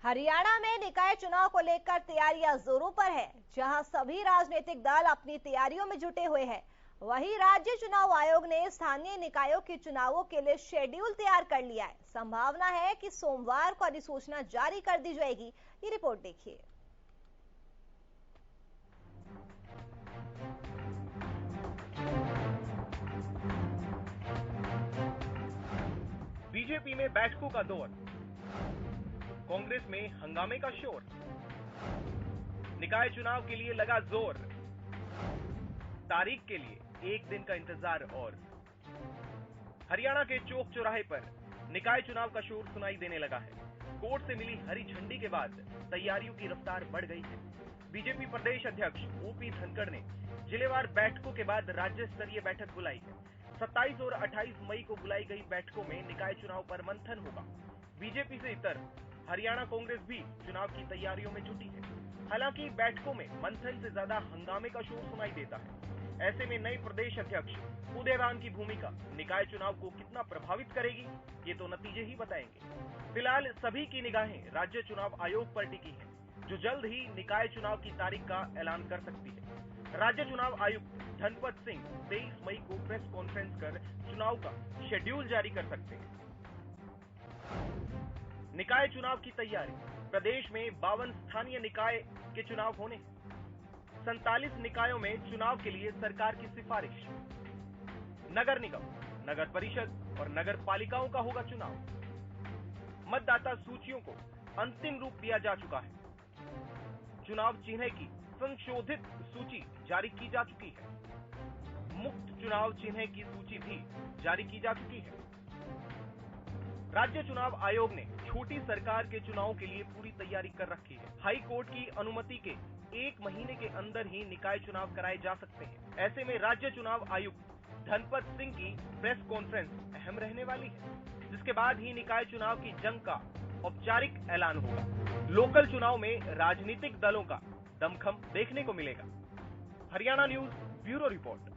हरियाणा में निकाय चुनाव को लेकर तैयारियां जोरों पर है। जहां सभी राजनीतिक दल अपनी तैयारियों में जुटे हुए हैं, वहीं राज्य चुनाव आयोग ने स्थानीय निकायों के चुनावों के लिए शेड्यूल तैयार कर लिया है। संभावना है कि सोमवार को अधिसूचना जारी कर दी जाएगी। ये रिपोर्ट देखिए। बीजेपी में बैठकों का दौर, कांग्रेस में हंगामे का शोर, निकाय चुनाव के लिए लगा जोर, तारीख के लिए एक दिन का इंतजार और हरियाणा के चौक चौराहे पर निकाय चुनाव का शोर सुनाई देने लगा है। कोर्ट से मिली हरी झंडी के बाद तैयारियों की रफ्तार बढ़ गई है। बीजेपी प्रदेश अध्यक्ष ओपी धनखड़ ने जिलेवार बैठकों के बाद राज्य स्तरीय बैठक बुलाई है। 27 और 28 मई को बुलाई गई बैठकों में निकाय चुनाव पर मंथन होगा। बीजेपी से इतर हरियाणा कांग्रेस भी चुनाव की तैयारियों में जुटी है। हालांकि बैठकों में मंथन से ज्यादा हंगामे का शोर सुनाई देता है। ऐसे में नए प्रदेश अध्यक्ष उदयराम की भूमिका निकाय चुनाव को कितना प्रभावित करेगी, ये तो नतीजे ही बताएंगे। फिलहाल सभी की निगाहें राज्य चुनाव आयोग पर टिकी है, जो जल्द ही निकाय चुनाव की तारीख का ऐलान कर सकती है। राज्य चुनाव आयुक्त धनपत सिंह 23 मई को प्रेस कॉन्फ्रेंस कर चुनाव का शेड्यूल जारी कर सकते हैं। निकाय चुनाव की तैयारी, प्रदेश में 52 स्थानीय निकाय के चुनाव होने, 47 निकायों में चुनाव के लिए सरकार की सिफारिश। नगर निगम, नगर परिषद और नगर पालिकाओं का होगा चुनाव। मतदाता सूचियों को अंतिम रूप दिया जा चुका है। चुनाव चिन्ह की संशोधित सूची जारी की जा चुकी है। मुक्त चुनाव चिन्ह की सूची भी जारी की जा चुकी है। राज्य चुनाव आयोग ने छोटी सरकार के चुनाव के लिए पूरी तैयारी कर रखी है। हाई कोर्ट की अनुमति के 1 महीने के अंदर ही निकाय चुनाव कराए जा सकते हैं। ऐसे में राज्य चुनाव आयुक्त धनपत सिंह की प्रेस कॉन्फ्रेंस अहम रहने वाली है, जिसके बाद ही निकाय चुनाव की जंग का औपचारिक ऐलान होगा। लोकल चुनाव में राजनीतिक दलों का दमखम देखने को मिलेगा। Haryana news bureau report.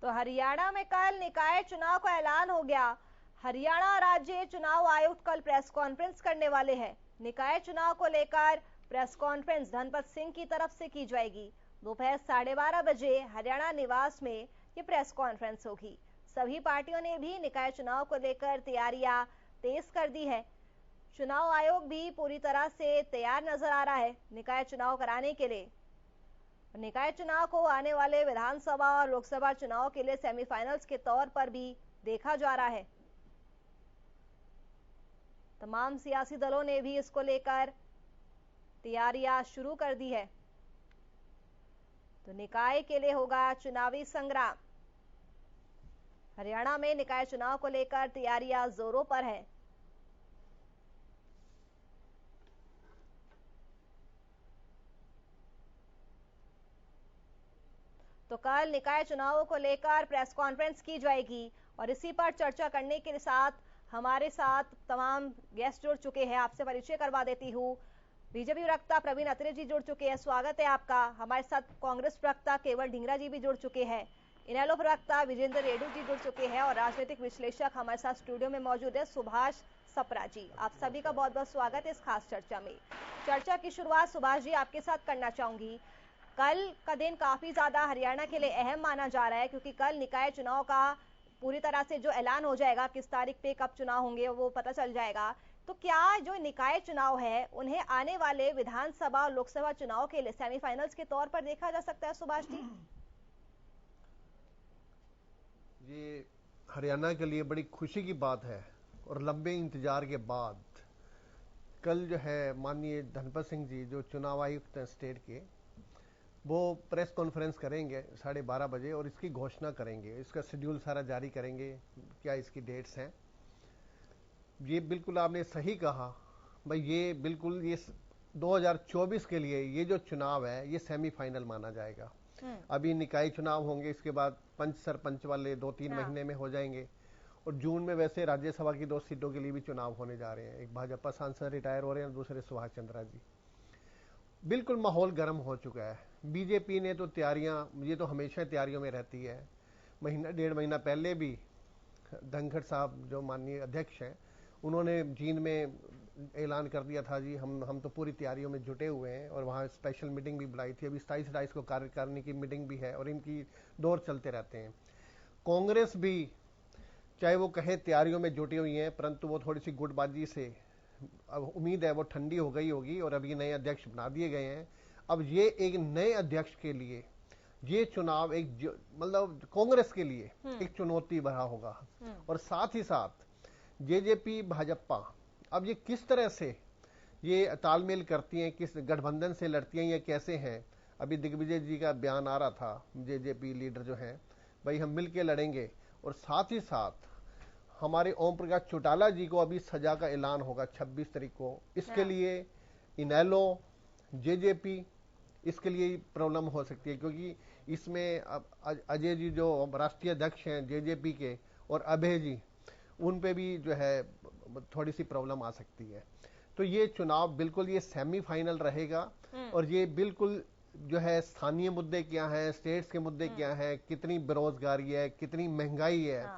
तो हरियाणा में कल निकाय चुनाव का ऐलान हो गया। हरियाणा राज्य चुनाव आयुक्त कल प्रेस कॉन्फ्रेंस करने वाले हैं। निकाय चुनाव को लेकर प्रेस कॉन्फ्रेंस धनपत सिंह की तरफ से की जाएगी। दोपहर 12:30 बजे हरियाणा निवास में ये प्रेस कॉन्फ्रेंस होगी। सभी पार्टियों ने भी निकाय चुनाव को लेकर तैयारियां तेज कर दी है। चुनाव आयोग भी पूरी तरह से तैयार नजर आ रहा है निकाय चुनाव कराने के लिए। निकाय चुनाव को आने वाले विधानसभा और लोकसभा चुनाव के लिए सेमीफाइनल्स के तौर पर भी देखा जा रहा है। तमाम सियासी दलों ने भी इसको लेकर तैयारियां शुरू कर दी है। तो निकाय के लिए होगा चुनावी संग्राम। हरियाणा में निकाय चुनाव को लेकर तैयारियां जोरों पर है। तो कल निकाय चुनावों को लेकर प्रेस कॉन्फ्रेंस की जाएगी और इसी पर चर्चा करने के साथ हमारे साथ तमाम गेस्ट जुड़ चुके हैं। आपसे परिचय करवा देती हूँ। बीजेपी प्रवक्ता प्रवीण अत्रे जी जुड़ चुके हैं, स्वागत है आपका। हमारे साथ कांग्रेस प्रवक्ता केवल ढींगरा जी भी जुड़ चुके हैं। इनेलो प्रवक्ता विजेंद्र रेड्डी जी जुड़ चुके हैं और राजनीतिक विश्लेषक हमारे साथ स्टूडियो में मौजूद है सुभाष सप्रा जी। आप सभी का बहुत बहुत स्वागत है इस खास चर्चा में। चर्चा की शुरुआत सुभाष जी आपके साथ करना चाहूंगी। कल का दिन काफी ज्यादा हरियाणा के लिए अहम माना जा रहा है, क्योंकि कल निकाय चुनाव का पूरी तरह से जो ऐलान हो जाएगा, किस तारीख पे कब चुनाव होंगे वो पता चल जाएगा। तो क्या जो निकाय चुनाव है उन्हें आने वाले विधानसभा और लोकसभा चुनाव के लिए सेमीफाइनल्स के तौर पर देखा जा सकता है सुभाष जी? ये हरियाणा के लिए बड़ी खुशी की बात है और लंबे इंतजार के बाद कल जो है माननीय धनपत सिंह जी जो चुनाव आयुक्त हैं स्टेट के, वो प्रेस कॉन्फ्रेंस करेंगे 12:30 बजे और इसकी घोषणा करेंगे। इसका शेड्यूल सारा जारी करेंगे, क्या इसकी डेट्स हैं। ये बिल्कुल आपने सही कहा भाई, ये बिल्कुल ये 2024 के लिए ये जो चुनाव है ये सेमीफाइनल माना जाएगा। अभी निकाय चुनाव होंगे, इसके बाद पंच सरपंच वाले 2-3 महीने में हो जाएंगे और जून में वैसे राज्यसभा की 2 सीटों के लिए भी चुनाव होने जा रहे हैं। एक भाजपा सांसद रिटायर हो रहे हैं, दूसरे सुभाष चंद्रा जी। बिल्कुल माहौल गर्म हो चुका है। बीजेपी ने तो तैयारियां, ये तो हमेशा तैयारियों में रहती है। महीना 1.5 महीना पहले भी धनखड़ साहब जो माननीय अध्यक्ष हैं, उन्होंने जींद में ऐलान कर दिया था जी हम तो पूरी तैयारियों में जुटे हुए हैं, और वहाँ स्पेशल मीटिंग भी बुलाई थी। अभी 27-28 को कार्यकारिणी की मीटिंग भी है और इनकी दौर चलते रहते हैं। कांग्रेस भी चाहे वो कहे तैयारियों में जुटी हुई है, परंतु वो थोड़ी सी गुटबाजी से, अब उम्मीद है वो ठंडी हो गई होगी और अभी नए अध्यक्ष बना दिए गए हैं। अब ये एक नए अध्यक्ष के लिए ये चुनाव एक मतलब कांग्रेस के लिए एक चुनौती भरा होगा। और साथ ही साथ जेजेपी भाजपा अब ये किस तरह से ये तालमेल करती हैं, किस गठबंधन से लड़ती हैं या कैसे हैं। अभी दिग्विजय जी का बयान आ रहा था, जेजेपी लीडर जो हैं, भाई हम मिल के लड़ेंगे। और साथ ही साथ हमारे ओम प्रकाश चौटाला जी को अभी सजा का ऐलान होगा 26 तारीख को। इसके लिए इनेलो, जेजेपी, इसके लिए प्रॉब्लम हो सकती है, क्योंकि इसमें अजय जी जो राष्ट्रीय अध्यक्ष हैं जेजेपी के और अभय जी, उन पे भी जो है थोड़ी सी प्रॉब्लम आ सकती है। तो ये चुनाव बिल्कुल ये सेमीफाइनल रहेगा। और ये बिल्कुल जो है स्थानीय मुद्दे क्या हैं, स्टेट्स के मुद्दे क्या हैं, कितनी बेरोजगारी है, कितनी महंगाई है,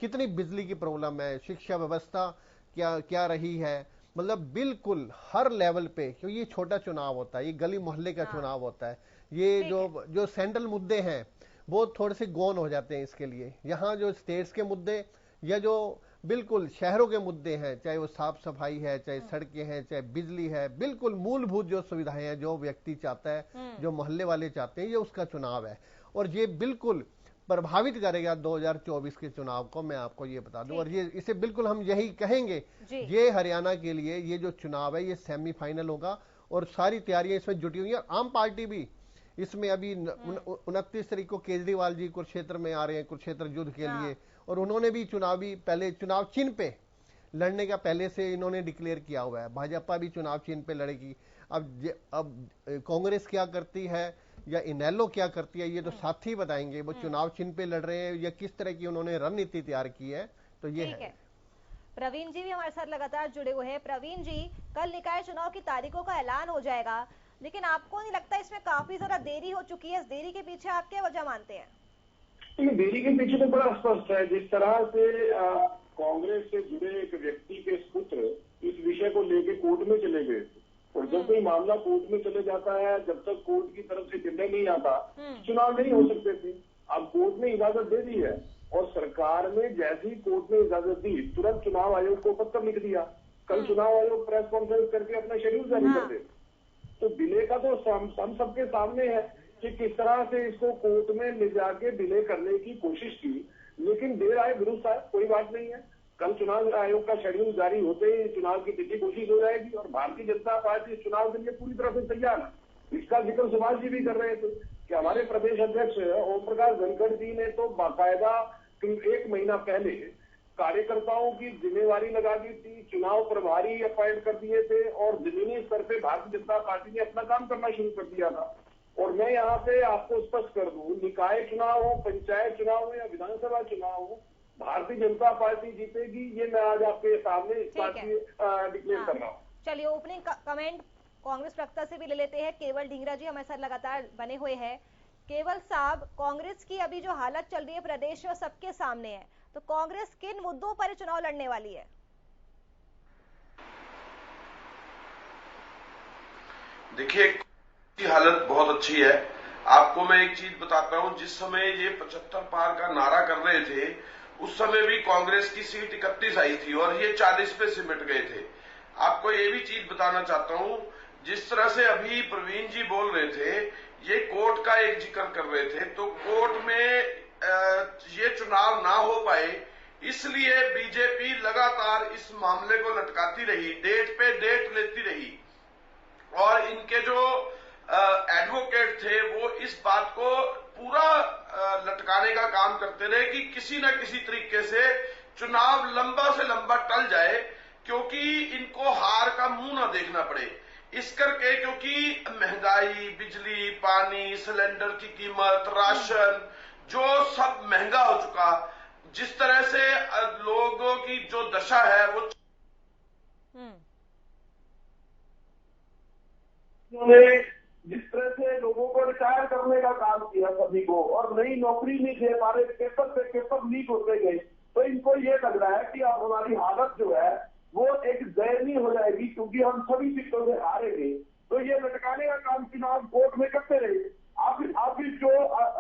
कितनी बिजली की प्रॉब्लम है, शिक्षा व्यवस्था क्या रही है, मतलब बिल्कुल हर लेवल पे। क्योंकि ये छोटा चुनाव होता है, ये गली मोहल्ले का चुनाव होता है। ये जो सेंट्रल मुद्दे हैं वो थोड़े से गौन हो जाते हैं इसके लिए। यहाँ जो स्टेट्स के मुद्दे या जो बिल्कुल शहरों के मुद्दे हैं, चाहे वो साफ सफाई है, चाहे सड़कें हैं, चाहे बिजली है, बिल्कुल मूलभूत जो सुविधाएं हैं, जो व्यक्ति चाहता है, जो मोहल्ले वाले चाहते हैं, ये उसका चुनाव है। और ये बिल्कुल प्रभावित करेगा 2024 के चुनाव को, मैं आपको ये बता दूं। और ये इसे बिल्कुल हम यही कहेंगे, ये हरियाणा के लिए ये जो चुनाव है ये सेमीफाइनल होगा और सारी तैयारियां इसमें जुटी हुई है। आम पार्टी भी इसमें अभी 29 तारीख को केजरीवाल जी कुरुक्षेत्र में आ रहे हैं, कुरुक्षेत्र युद्ध के लिए, और उन्होंने भी पहले चुनाव चिन्ह पे लड़ने का पहले से इन्होंने डिक्लेयर किया हुआ है। भाजपा भी चुनाव चिन्ह पे लड़ेगी। अब कांग्रेस क्या करती है या इनेलो क्या करती है, ये तो साथी बताएंगे। वो चुनाव चिन्ह पे लड़ रहे हैं या किस तरह की उन्होंने रणनीति तैयार की है, तो ये है। प्रवीण जी भी हमारे साथ लगातार जुड़े हुए हैं। प्रवीण जी, कल निकाय चुनाव की तारीखों का ऐलान हो जाएगा, लेकिन आपको नहीं लगता इसमें काफी ज्यादा देरी हो चुकी है? इस देरी के पीछे आप क्या वजह मानते हैं? देरी के पीछे तो बड़ा स्पष्ट है। जिस तरह से कांग्रेस से जुड़े एक व्यक्ति के पुत्र इस विषय को लेकर कोर्ट में चले गए, और जब कोई मामला कोर्ट में चले जाता है, जब तक कोर्ट की तरफ से निर्णय नहीं आता, चुनाव नहीं हो सकते थे। अब कोर्ट ने इजाजत दे दी है और सरकार ने जैसी कोर्ट ने इजाजत दी, तुरंत चुनाव आयोग को पत्र लिख दिया। कल चुनाव आयोग प्रेस कॉन्फ्रेंस करके अपना शेड्यूल जारी कर दे। तो डिले का तो हम सबके सामने है कि किस तरह से इसको कोर्ट में ले जाके डिले करने की कोशिश की, लेकिन देर आए दुरुस्त आए, कोई बात नहीं है। कल चुनाव आयोग का शेड्यूल जारी होते ही चुनाव की तिथि घोषित हो जाएगी और भारतीय जनता पार्टी इस चुनाव के लिए पूरी तरह से तैयार है। इसका जिक्र सुभाष जी भी कर रहे थे कि हमारे प्रदेश अध्यक्ष ओम प्रकाश धनखड़ जी ने तो बाकायदा 1 महीना पहले कार्यकर्ताओं की जिम्मेवारी लगा दी थी, चुनाव प्रभारी अपॉइंट कर दिए थे और जमीनी स्तर पे भारतीय जनता पार्टी ने अपना काम करना शुरू कर दिया था। और मैं यहाँ पे आपको स्पष्ट कर दूं, निकाय चुनाव हो, पंचायत चुनाव हो या विधानसभा चुनाव हो, भारतीय जनता पार्टी जीतेगी। ये मैं आज आपके सामने इस बात की डिक्लेयर कर रहा हूँ। चलिए, ओपनिंग कमेंट कांग्रेस प्रवक्ता से भी ले लेते हैं। केवल ढींगरा जी हमारे साथ लगातार बने हुए हैं। केवल साहब, कांग्रेस की अभी जो हालत चल रही है प्रदेश में सबके सामने है, तो कांग्रेस किन मुद्दों पर चुनाव लड़ने वाली है? देखिए, की हालत बहुत अच्छी है। आपको मैं एक चीज बताता हूं, जिस समय ये 75 पार का नारा कर रहे थे, उस समय भी कांग्रेस की सीट 31 आई थी और ये 40 पे सिमट गए थे। आपको ये भी चीज बताना चाहता हूं, जिस तरह से अभी प्रवीण जी बोल रहे थे, ये कोर्ट का एक जिक्र कर रहे थे, तो कोर्ट में ये चुनाव ना हो पाए, इसलिए बीजेपी लगातार इस मामले को लटकाती रही, डेट पे डेट लेती रही। और इनके जो एडवोकेट थे वो इस बात को पूरा लटकाने का काम करते रहे कि किसी न किसी तरीके से चुनाव लंबा से लंबा टल जाए, क्योंकि इनको हार का मुंह ना देखना पड़े। इस करके क्योंकि महंगाई, बिजली, पानी, सिलेंडर की कीमत, राशन, जो सब महंगा हो चुका, जिस तरह से लोगों की जो दशा है वो जिस तरह से लोगों को रिटायर करने का काम किया सभी को और नई नौकरी नहीं दे पा रहे, पेपर पे पेपर लीक होते गए, तो इनको ये लग रहा है कि अब हमारी हालत जो है वो एक दयनीय हो जाएगी, क्योंकि हम सभी सीटों से हारेंगे। तो ये लटकाने का काम चुनाव कोर्ट में करते रहे। अब जो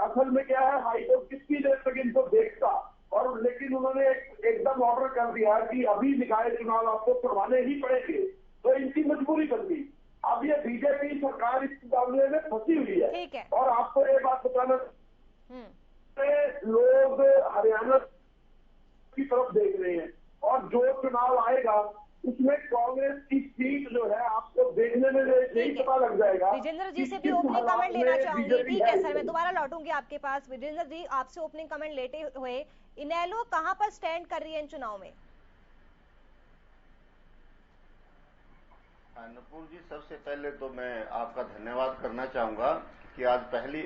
असल में क्या है, हाईकोर्ट कितनी देर तक इनको देखता, और लेकिन उन्होंने एकदम ऑर्डर कर दिया कि अभी निकाय चुनाव आपको करवाने ही पड़ेंगे, तो इनकी मजबूरी बन गई। अब ये बीजेपी सरकार इस मामले में फंसी हुई है। और आपको ये बात बताना, लोग हरियाणा की तरफ देख रहे हैं, और जो चुनाव आएगा उसमें कांग्रेस की सीट जो है आपको देखने में यही पता लग जाएगा। विजेंद्र जी से भी ओपनिंग कमेंट लेना चाहूंगी। ठीक है सर, मैं दोबारा लौटूंगी आपके पास। विजेंद्र जी, आपसे ओपनिंग कमेंट लेते हुए, इनेलो कहां पर स्टैंड कर रही है इन चुनाव में? नुपुर जी, सबसे पहले तो मैं आपका धन्यवाद करना चाहूंगा कि आज पहली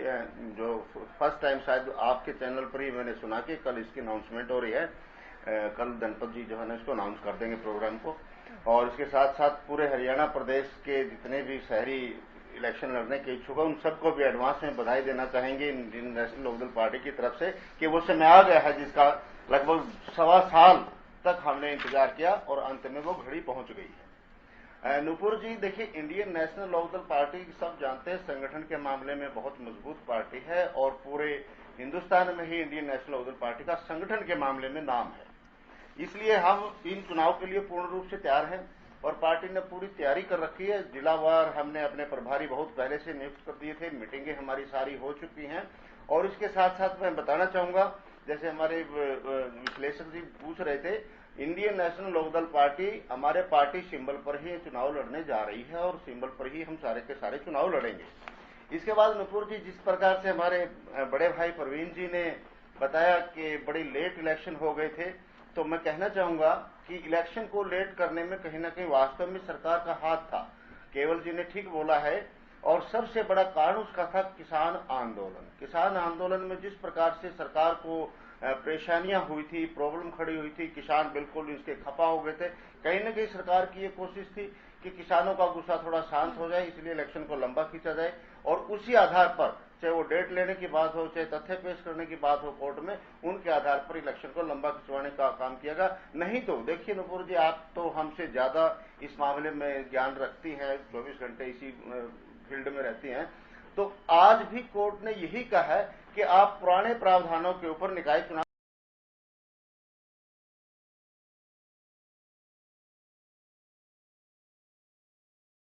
जो फर्स्ट टाइम शायद आपके चैनल पर ही मैंने सुना कि कल इसकी अनाउंसमेंट हो रही है। कल धनपत जी जो है ना इसको अनाउंस कर देंगे प्रोग्राम को, और इसके साथ साथ पूरे हरियाणा प्रदेश के जितने भी शहरी इलेक्शन लड़ने के इच्छुक है उन सबको भी एडवांस में बधाई देना चाहेंगे इंडियन नेशनल लोकदल पार्टी की तरफ से कि वो समय आ गया है जिसका लगभग 1.25 साल तक हमने इंतजार किया और अंत में वो घड़ी पहुंच गई है। नुपुर जी, देखिए, इंडियन नेशनल लोकदल पार्टी सब जानते हैं संगठन के मामले में बहुत मजबूत पार्टी है, और पूरे हिंदुस्तान में ही इंडियन नेशनल लोकदल पार्टी का संगठन के मामले में नाम है। इसलिए हम इन चुनाव के लिए पूर्ण रूप से तैयार हैं, और पार्टी ने पूरी तैयारी कर रखी है। जिलावार हमने अपने प्रभारी बहुत पहले से नियुक्त कर दिए थे, मीटिंगें हमारी सारी हो चुकी हैं। और इसके साथ साथ मैं बताना चाहूंगा, जैसे हमारे विश्लेषक जी पूछ रहे थे, इंडियन नेशनल लोकदल पार्टी हमारे पार्टी सिंबल पर ही चुनाव लड़ने जा रही है, और सिंबल पर ही हम सारे के सारे चुनाव लड़ेंगे। इसके बाद नुपुर जी, जिस प्रकार से हमारे बड़े भाई परवीन जी ने बताया कि बड़ी लेट इलेक्शन हो गए थे, तो मैं कहना चाहूंगा कि इलेक्शन को लेट करने में कहीं ना कहीं वास्तव में सरकार का हाथ था। केवल जी ने ठीक बोला है, और सबसे बड़ा कारण उसका था किसान आंदोलन। किसान आंदोलन में जिस प्रकार से सरकार को परेशानियां हुई थी, प्रॉब्लम खड़ी हुई थी, किसान बिल्कुल इसके खपा हो गए थे। कहीं न कहीं सरकार की ये कोशिश थी कि किसानों का गुस्सा थोड़ा शांत हो जाए, इसलिए इलेक्शन को लंबा खींचा जाए, और उसी आधार पर, चाहे वो डेट लेने की बात हो, चाहे तथ्य पेश करने की बात हो कोर्ट में, उनके आधार पर इलेक्शन को लंबा खिंचवाने का काम किया गया। नहीं तो देखिए नुपुर जी, आप तो हमसे ज्यादा इस मामले में ज्ञान रखती हैं, 24 घंटे इसी फील्ड में रहती हैं, तो आज भी कोर्ट ने यही कहा है कि आप पुराने प्रावधानों के ऊपर निकाय चुनाव